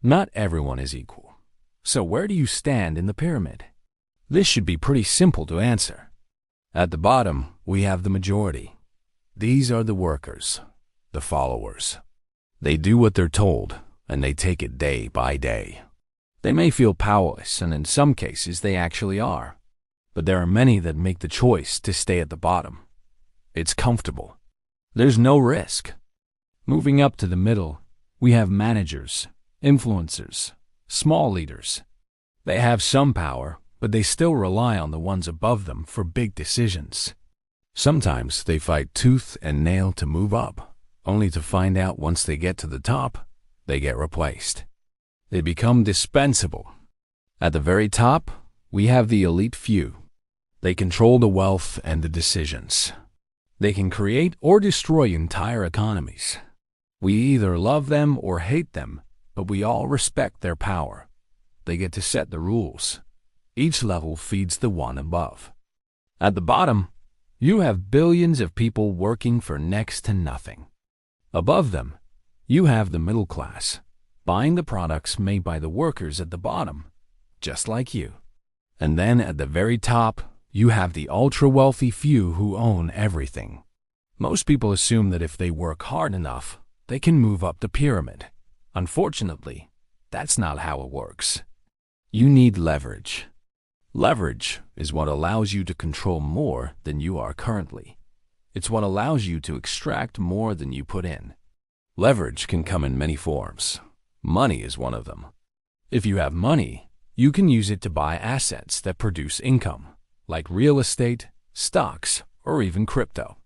Not everyone is equal. So where do you stand in the pyramid? This should be pretty simple to answer. At the bottom, we have the majority. These are the workers, the followers. They do what they're told, and they take it day by day. They may feel powerless, and in some cases they actually are. But there are many that make the choice to stay at the bottom. It's comfortable. There's no risk. Moving up to the middle, we have managers, influencers, small leaders. They have some power, but they still rely on the ones above them for big decisions. Sometimes they fight tooth and nail to move up, only to find out once they get to the top, they get replaced. They become dispensable. At the very top, we have the elite few. They control the wealth and the decisions. They can create or destroy entire economies. We either love them or hate them, but we all respect their power. They get to set the rules. Each level feeds the one above. At the bottom, you have billions of people working for next to nothing. Above them, you have the middle class, buying the products made by the workers at the bottom, just like you. And then at the very top, you have the ultra-wealthy few who own everything. Most people assume that if they work hard enough, they can move up the pyramid. Unfortunately, that's not how it works. You need leverage. Leverage is what allows you to control more than you are currently. It's what allows you to extract more than you put in. Leverage can come in many forms. Money is one of them. If you have money, you can use it to buy assets that produce income, like real estate, stocks, or even crypto.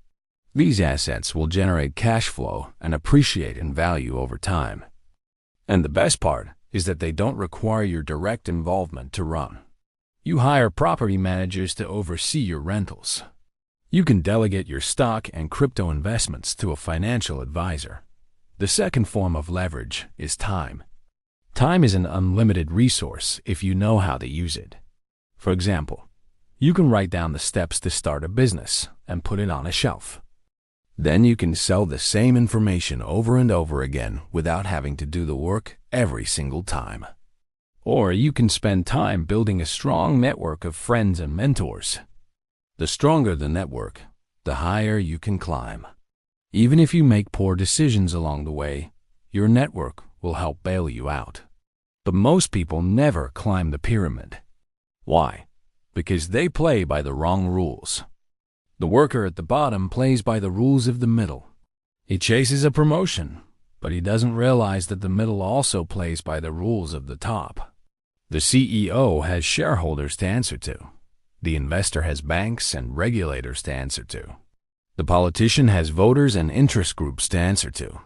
These assets will generate cash flow and appreciate in value over time. And the best part is that they don't require your direct involvement to run. You hire property managers to oversee your rentals. You can delegate your stock and crypto investments to a financial advisor. The second form of leverage is time. Time is an unlimited resource if you know how to use it. For example, you can write down the steps to start a business and put it on a shelf. Then you can sell the same information over and over again without having to do the work every single time. Or you can spend time building a strong network of friends and mentors. The stronger the network, the higher you can climb. Even if you make poor decisions along the way, your network will help bail you out. But most people never climb the pyramid. Why? Because they play by the wrong rules. The worker at the bottom plays by the rules of the middle. He chases a promotion, but he doesn't realize that the middle also plays by the rules of the top. The CEO has shareholders to answer to. The investor has banks and regulators to answer to. The politician has voters and interest groups to answer to.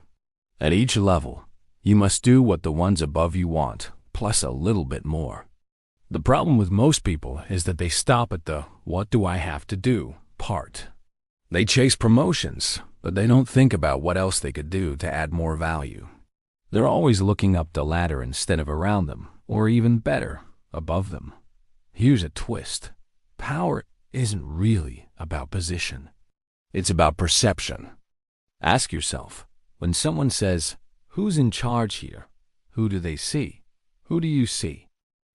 At each level, you must do what the ones above you want, plus a little bit more. The problem with most people is that they stop at the "what do I have to do" part. They chase promotions, but they don't think about what else they could do to add more value. They're always looking up the ladder instead of around them, or even better, above them. Here's a twist. Power isn't really about position. It's about perception. Ask yourself, when someone says, "Who's in charge here?" Who do they see? Who do you see?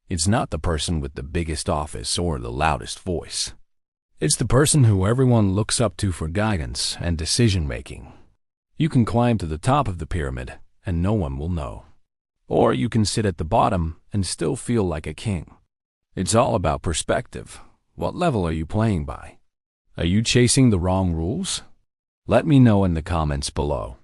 It's not the person with the biggest office or the loudest voice. It's the person who everyone looks up to for guidance and decision-making. You can climb to the top of the pyramid and no one will know. Or you can sit at the bottom and still feel like a king. It's all about perspective. What level are you playing by? Are you chasing the wrong rules? Let me know in the comments below.